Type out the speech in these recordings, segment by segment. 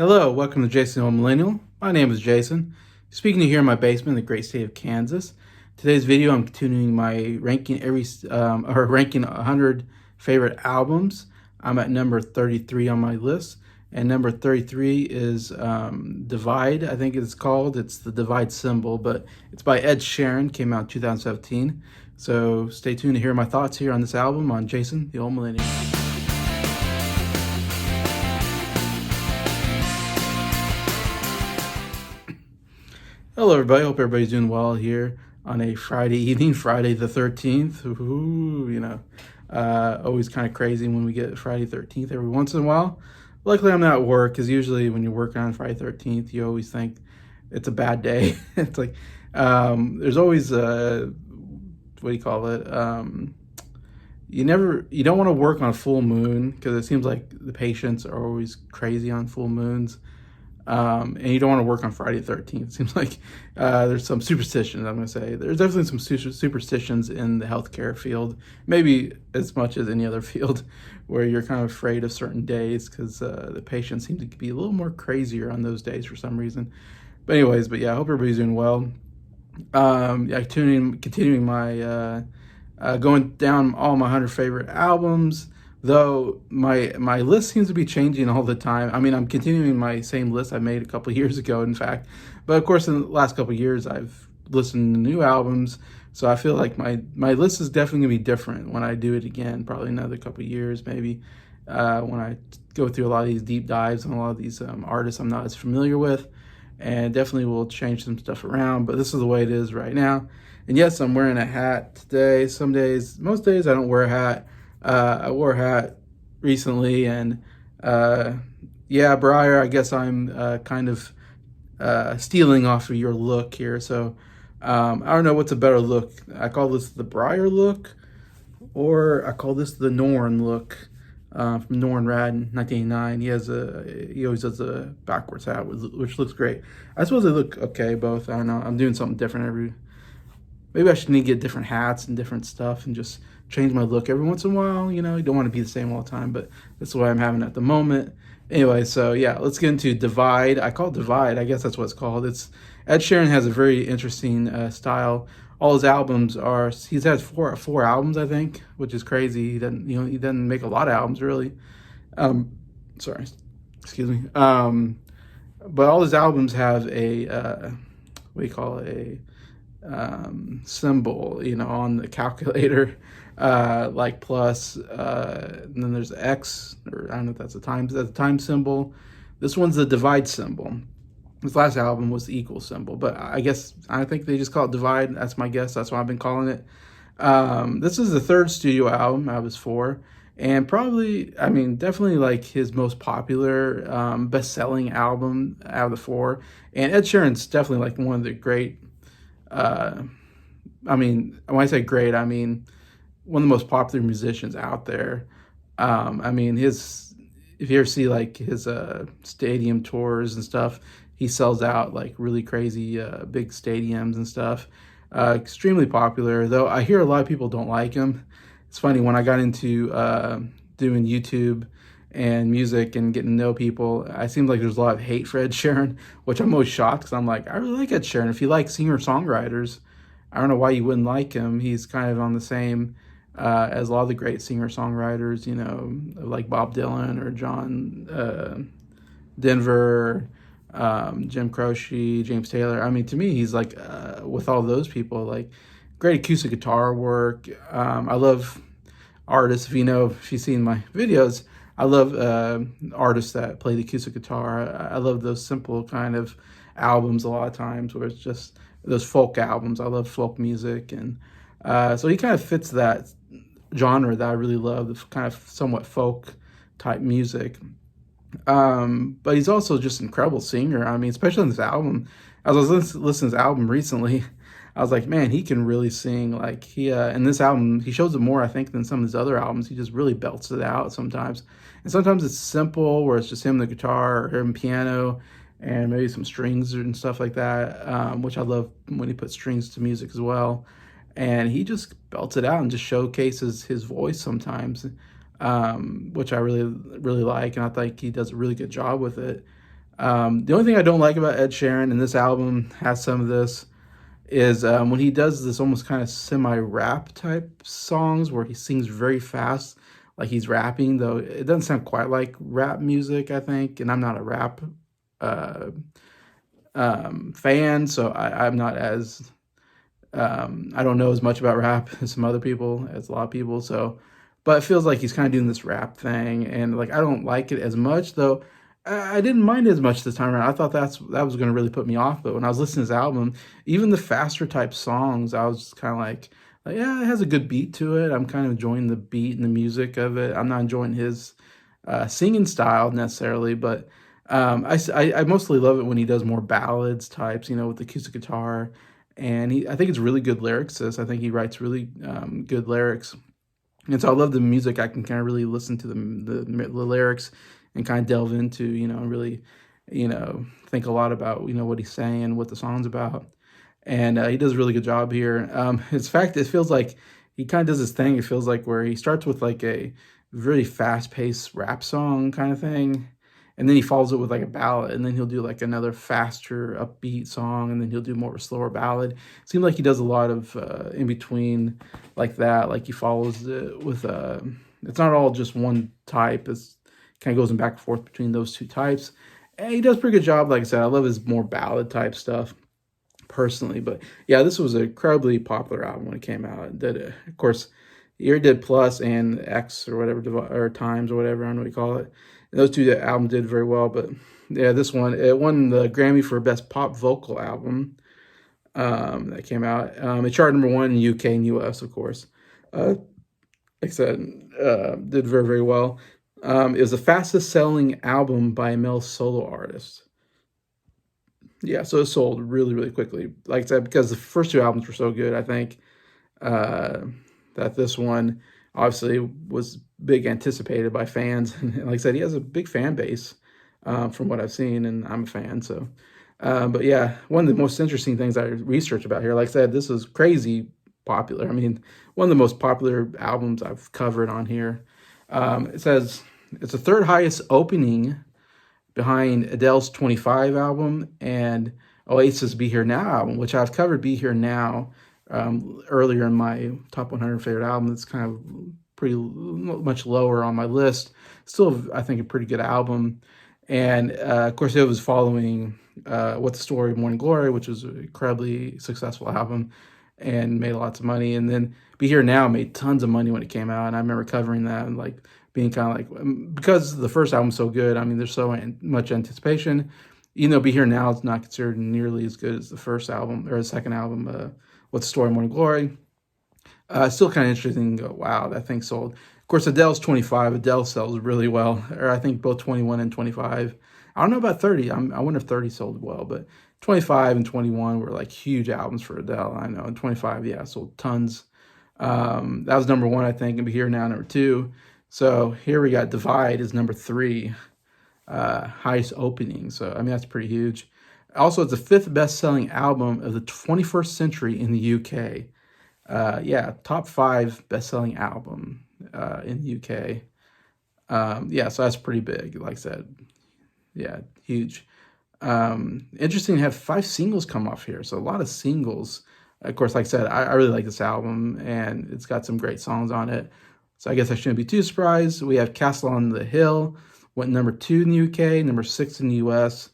Hello, welcome to Jason the Old Millennial. My name is Jason. Speaking to you here in my basement in the great state of Kansas. Today's video, I'm continuing my ranking 100 favorite albums. I'm at number 33 on my list, and number 33 is Divide. I think it's called. It's the Divide symbol, but it's by Ed Sheeran. Came out in 2017. So stay tuned to hear my thoughts here on this album on Jason the Old Millennial. Hello, everybody. Hope everybody's doing well here on a Friday evening, Friday the 13th. Ooh, always kind of crazy when we get Friday 13th every once in a while. Luckily, I'm not at work, because usually when you're working on Friday 13th, you always think it's a bad day. It's like there's always what do you call it? You don't want to work on a full moon, because it seems like the patients are always crazy on full moons. And you don't want to work on Friday the 13th. It seems like there's some superstitions, I'm going to say. There's definitely some superstitions in the healthcare field, maybe as much as any other field, where you're kind of afraid of certain days because the patients seem to be a little more crazier on those days for some reason. But anyways, I hope everybody's doing well. Continuing my going down all my 100 favorite albums. Though my list seems to be changing all the time. I mean, I'm continuing my same list I made a couple of years ago, in fact. But of course, in the last couple of years, I've listened to new albums. So I feel like my list is definitely going to be different when I do it again, probably another couple of years, maybe, when I go through a lot of these deep dives on a lot of these artists I'm not as familiar with. And definitely will change some stuff around. But this is the way it is right now. And yes, I'm wearing a hat today. Most days, I don't wear a hat. I wore a hat recently, and Briar, I guess I'm kind of stealing off of your look here. So I don't know what's a better look. I call this the Briar look, or I call this the Norn look from Norn Rad in 1989. He always does a backwards hat, which looks great. I suppose they look okay both. I don't know. I'm doing something different Maybe I should need to get different hats and different stuff and just change my look every once in a while. You don't want to be the same all the time, but that's what I'm having at the moment. Anyway, so yeah, let's get into Divide. I call it Divide. I guess that's what it's called. Ed Sheeran has a very interesting style. All his albums he's had four albums, I think, which is crazy. He doesn't make a lot of albums, really. Sorry, excuse me. But all his albums have a what do you call it? Symbol, on the calculator, like plus, and then there's X, or I don't know if that's a time symbol. This one's the divide symbol. This last album was the equal symbol, but I think they just call it Divide. That's my guess. That's what I've been calling it. This is the third studio album out of his four, and definitely like his most popular, best-selling album out of the four. And Ed Sheeran's definitely like one of the great. When I say great, I mean one of the most popular musicians out there. If you ever see like his stadium tours and stuff, he sells out like really crazy big stadiums and stuff. Extremely popular, though I hear a lot of people don't like him. It's funny, when I got into doing YouTube and music and getting to know people, I seem like there's a lot of hate for Ed Sheeran, which I'm always shocked, because I'm like, I really like Ed Sheeran. If you like singer-songwriters, I don't know why you wouldn't like him. He's kind of on the same as a lot of the great singer-songwriters, like Bob Dylan or John Denver, Jim Croce, James Taylor. To me, he's like, with all those people, like great acoustic guitar work. I love artists, if you've seen my videos, I love artists that play the acoustic guitar. I love those simple kind of albums a lot of times, where it's just those folk albums. I love folk music, and so he kind of fits that genre that I really love, the kind of somewhat folk type music. But he's also just an incredible singer. Especially on this album. As I was listening to this album recently, I was like, man, he can really sing. Like in this album, he shows it more, I think, than some of his other albums. He just really belts it out sometimes. And sometimes it's simple, where it's just him, the guitar, or him, piano, and maybe some strings and stuff like that, which I love when he puts strings to music as well. And he just belts it out and just showcases his voice sometimes. which I really like, and I think he does a really good job with it. The only thing I don't like about Ed Sheeran, and this album has some of this, is when he does this almost kind of semi-rap type songs where he sings very fast, like he's rapping, though it doesn't sound quite like rap music, I think, and I'm not a rap uh, fan, so I'm not as I don't know as much about rap as some other people, as a lot of people. So, but it feels like he's kind of doing this rap thing, and like I don't like it as much. Though I didn't mind it as much this time around. I thought that was going to really put me off. But when I was listening to his album, even the faster type songs, I was kind of like, yeah, it has a good beat to it. I'm kind of enjoying the beat and the music of it. I'm not enjoying his singing style necessarily, but I mostly love it when he does more ballads types, with acoustic guitar, and I think it's really good lyricist. I think he writes really good lyrics, and so I love the music. I can kind of really listen to the lyrics and kind of delve into, and really, think a lot about what he's saying, what the song's about, and he does a really good job here. In fact, it feels like he kind of does this thing. It feels like where he starts with like a really fast-paced rap song kind of thing, and then he follows it with like a ballad, and then he'll do like another faster upbeat song, and then he'll do more of a slower ballad. It seems like he does a lot of in between like that. Like he follows it with it's not all just one type. It's kind of goes back and forth between those two types, and he does a pretty good job. Like I said, I love his more ballad type stuff personally. But yeah, this was an incredibly popular album when it came out. It did, of course, here it did plus and X or whatever, or times or whatever, I don't know what you call it. And those two albums did very well. But yeah, this one, it won the Grammy for Best Pop Vocal Album that came out. It charted #1 in UK and US, of course. Like I said, did very, very well. It was the fastest selling album by a male solo artist. Yeah, so it sold really, really quickly. Like I said, because the first two albums were so good, I think uh, that this one obviously was big anticipated by fans. And like I said, he has a big fan base from what I've seen, and I'm a fan. So, but yeah, one of the most interesting things I researched about here, like I said, this is crazy popular. I mean, one of the most popular albums I've covered on here. It says it's the third highest opening behind Adele's 25 album and Oasis' Be Here Now album, which I've covered Be Here Now earlier in my top 100 favorite album. It's kind of pretty much lower on my list. Still, I think a pretty good album. And of course, it was following What's the Story, Morning Glory, which was an incredibly successful album and made lots of money. And then Be Here Now made tons of money when it came out. And I remember covering that and like being kind of like, because the first album's so good, I mean, there's so much anticipation. Be Here Now is not considered nearly as good as the first album or the second album, What's the Story, Morning Glory. Still kind of interesting to go, wow, that thing sold. Of course, Adele's 25. Adele sells really well, or I think both 21 and 25. I don't know about 30. I wonder if 30 sold well, but 25 and 21 were like huge albums for Adele. I know. And 25, yeah, sold tons. That was #1, I think, and Be Here Now, #2. So here we got Divide is #3, highest opening. So, I mean, that's pretty huge. Also, it's the 5th best-selling album of the 21st century in the UK. Yeah, top 5 best-selling album in the UK. Yeah, so that's pretty big, like I said. Yeah, huge. Interesting to have 5 singles come off here. So a lot of singles. Of course, like I said, I really like this album, and it's got some great songs on it. So I guess I shouldn't be too surprised. We have Castle on the Hill, went #2 in the UK, #6 in the US.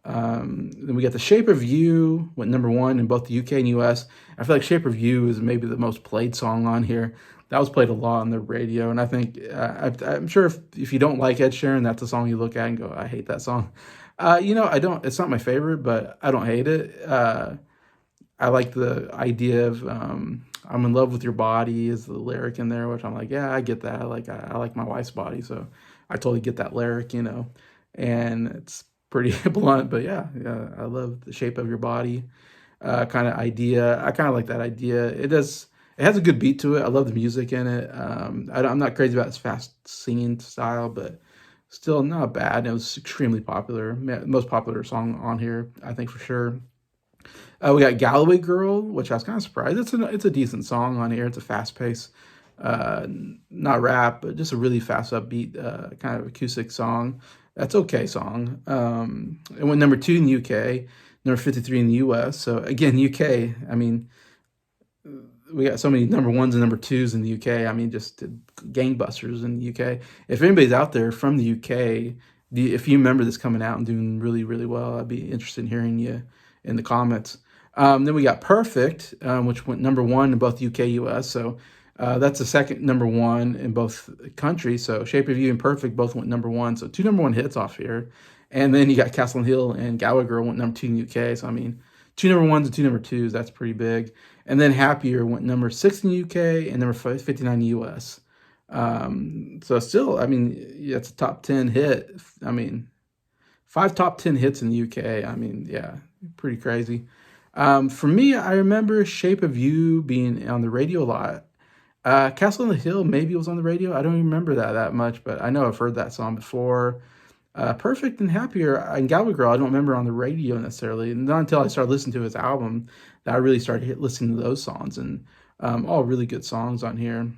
Then we got The Shape of You, went #1 in both the UK and US. I feel like Shape of You is maybe the most played song on here. That was played a lot on the radio, and I think I'm sure if you don't like Ed Sheeran, that's a song you look at and go, I hate that song. I don't. It's not my favorite, but I don't hate it. I like the idea of I'm in love with your body is the lyric in there, which I'm like, yeah, I get that. I like my wife's body, so I totally get that lyric, and it's pretty blunt, but yeah, I love the shape of your body kind of idea. I kind of like that idea. It has a good beat to it. I love the music in it. I'm not crazy about its fast singing style, but still not bad. It was extremely popular. Most popular song on here, I think, for sure. We got Galloway Girl, which I was kind of surprised. It's a decent song on here. It's a fast pace, not rap, but just a really fast upbeat kind of acoustic song. That's okay song. It went number 2 in the UK, number 53 in the US. So again, UK, I mean, we got so many number ones and number twos in the UK. I mean, just gangbusters in the UK. If anybody's out there from the UK, if you remember this coming out and doing really, really well, I'd be interested in hearing you in the comments. Then we got Perfect, which went number one in both UK, US. So that's the second number one in both countries. So Shape of You and Perfect both went number one. So two number one hits off here. And then you got Castle on Hill and Galway Girl went number two in the UK. So I mean, two number ones and two number twos. That's pretty big. And then Happier went number 6 in the UK and number 59 in the US. So still, I mean, yeah, it's a top 10 hit. I mean, 5 top 10 hits in the UK. I mean, yeah, pretty crazy. For me, I remember Shape of You being on the radio a lot. Castle on the Hill maybe was on the radio. I don't even remember that much, but I know I've heard that song before. Perfect and Happier and Galway Girl, I don't remember on the radio necessarily. Not until I started listening to his album that I really started listening to those songs, and all really good songs on here.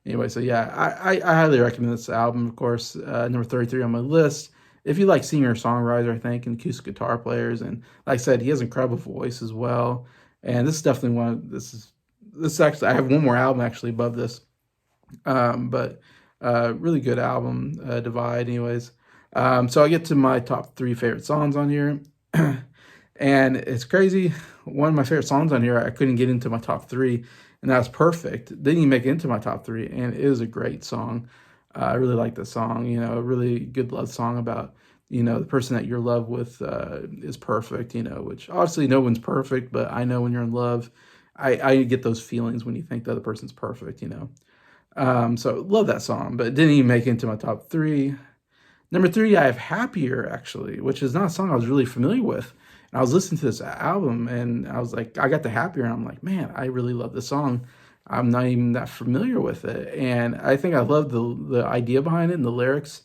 Anyway, so yeah, I highly recommend this album, of course. Number 33 on my list. If you like singer-songwriter, I think, and acoustic guitar players, and like I said, he has an incredible voice as well. And this is definitely this is actually, I have one more album actually above this. But really good album, Divide, anyways. So I get to my top 3 favorite songs on here. And it's crazy. One of my favorite songs on here, I couldn't get into my top 3, and that's Perfect. Didn't even make it into my top 3, and it is a great song. I really like this song, a really good love song about, the person that you're in love with is perfect, which obviously no one's perfect, but I know when you're in love, I get those feelings when you think the other person's perfect. So love that song, but it didn't even make it into my top 3. Number 3, I have Happier, actually, which is not a song I was really familiar with. And I was listening to this album, and I was like, I got to Happier, and I'm like, man, I really love this song. I'm not even that familiar with it. And I think I love the idea behind it and the lyrics.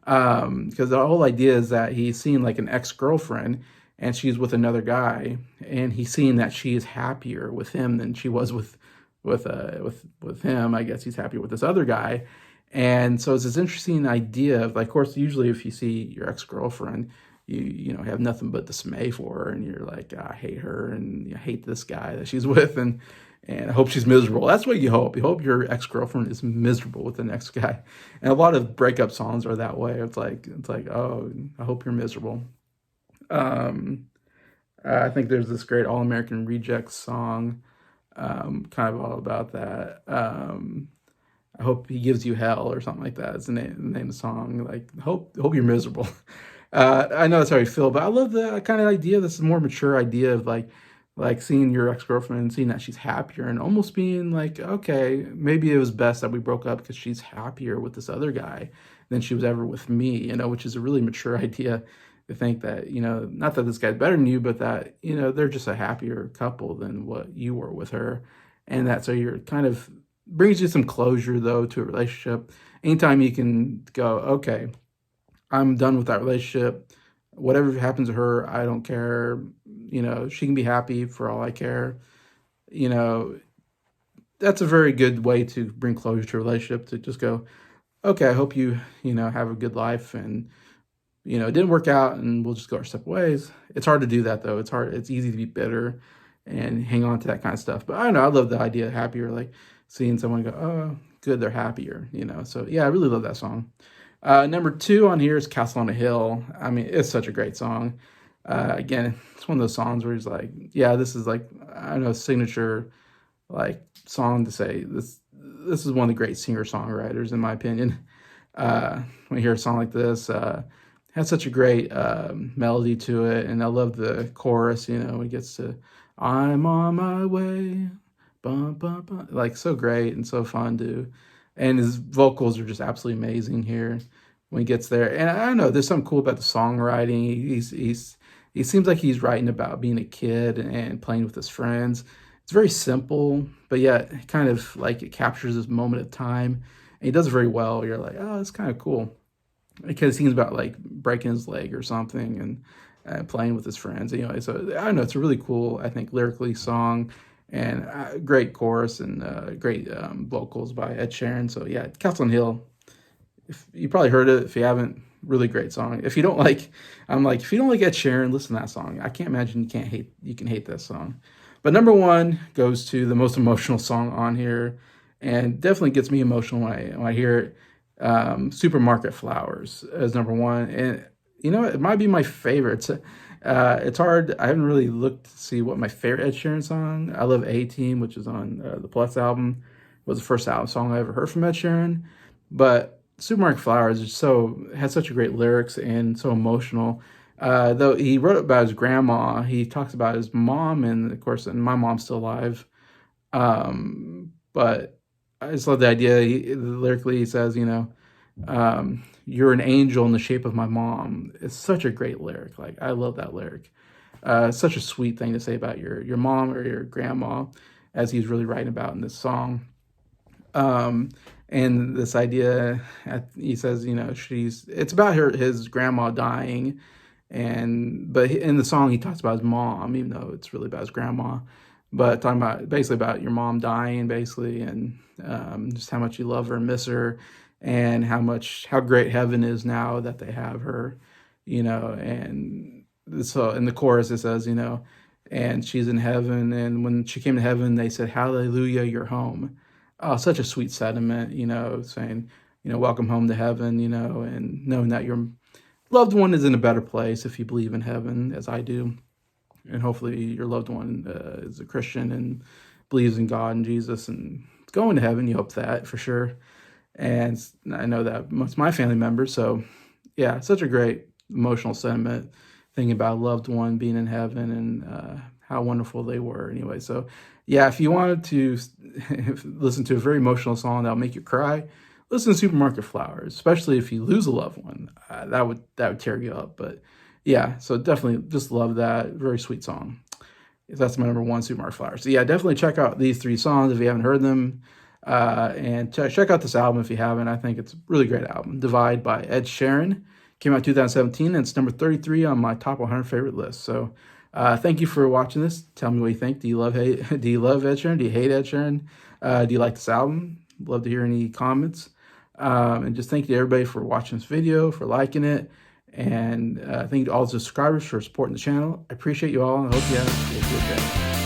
Because the whole idea is that he's seeing like an ex-girlfriend, and she's with another guy, and he's seeing that she is happier with him than she was with him. I guess he's happier with this other guy. And so it's this interesting idea of, like, of course, usually if you see your ex-girlfriend, you have nothing but dismay for her, and you're like, I hate her, and you hate this guy that she's with, and I hope she's miserable. That's what you hope. You hope your ex-girlfriend is miserable with the next guy. And a lot of breakup songs are that way. It's like, oh, I hope you're miserable. I think there's this great All American Rejects song, kind of all about that. I hope he gives you hell or something like that. It's the name of the song. Like, hope you're miserable. I know that's how you feel, but I love the kind of idea. This is a more mature idea of like seeing your ex-girlfriend and seeing that she's happier, and almost being like, okay, maybe it was best that we broke up because she's happier with this other guy than she was ever with me, which is a really mature idea to think that, not that this guy's better than you, but that, they're just a happier couple than what you were with her. And that, so you're kind of brings you some closure, though, to a relationship. Anytime you can go, okay, I'm done with that relationship. Whatever happens to her, I don't care. She can be happy for all I care. That's a very good way to bring closure to a relationship, to just go, okay, I hope you, have a good life, and, it didn't work out, and we'll just go our separate ways. It's hard to do that, though. It's hard. It's easy to be bitter and hang on to that kind of stuff. But I don't know. I love the idea of Happier, like seeing someone go, oh, good, they're happier, So yeah, I really love that song. Number 2 on here is Castle on a Hill. I mean, it's such a great song. Again, it's one of those songs where he's like, yeah, this is like, I don't know, signature like song to say this is one of the great singer-songwriters, in my opinion. When you hear a song like this, has such a great melody to it, and I love the chorus, when it gets to, I'm on my way, bum, bum, bum. Like, so great and so fun to, and his vocals are just absolutely amazing here when he gets there. And I don't know, there's something cool about the songwriting. He seems like he's writing about being a kid and playing with his friends. It's very simple, but yet kind of like it captures this moment of time. And he does it very well. You're like, oh, it's kind of cool. Because he seems about like breaking his leg or something, and playing with his friends. Anyway, so I don't know, it's a really cool, I think, lyrically song, and great chorus, and great vocals by Ed Sheeran. So yeah, Castle on Hill. If you probably heard it, if you haven't, Really great song. If you don't like, I'm like, if you don't like Ed Sheeran, listen to that song. I can't imagine you can hate that song. But number one goes to the most emotional song on here, and definitely gets me emotional when I hear it. Supermarket Flowers as number one, and you know it might be my favorite. It's hard. I haven't really looked to see what my favorite Ed Sheeran song. I love A Team, which is on the Plus album. Was the first album song I ever heard from Ed Sheeran, but Supermarket Flowers is has such a great lyrics and so emotional. Though he wrote it about his grandma, he talks about his mom, and of course, and my mom's still alive. But I just love the idea. Lyrically, he says, "You're an angel in the shape of my mom." It's such a great lyric. Like I love that lyric. Such a sweet thing to say about your mom or your grandma, as he's really writing about in this song. And this idea, he says, it's about his grandma dying, but in the song he talks about his mom, even though it's really about his grandma, but talking about basically about your mom dying, basically, and just how much you love her and miss her, and how great heaven is now that they have her, and so in the chorus it says, and she's in heaven, and when she came to heaven, they said, "Hallelujah, you're home." Oh, such a sweet sentiment, saying, welcome home to heaven, and knowing that your loved one is in a better place if you believe in heaven, as I do. And hopefully your loved one is a Christian and believes in God and Jesus and going to heaven. You hope that for sure. And I know that most of my family members. So yeah, such a great emotional sentiment, thinking about a loved one being in heaven and how wonderful they were anyway. So yeah, if you wanted to listen to a very emotional song that'll make you cry, listen to Supermarket Flowers, especially if you lose a loved one. That would tear you up. But yeah, so definitely just love that. Very sweet song. That's my number one, Supermarket Flowers. So yeah, definitely check out these three songs if you haven't heard them. And check out this album if you haven't. I think it's a really great album. Divide by Ed Sheeran. Came out 2017, and it's number 33 on my top 100 favorite list. So thank you for watching this. Tell me what you think. Do you love Ed Sheeran? Do you hate Ed Sheeran? Do you like this album? Love to hear any comments. And just thank you to everybody for watching this video, for liking it. And thank you to all the subscribers for supporting the channel. I appreciate you all, and I hope you have a good day.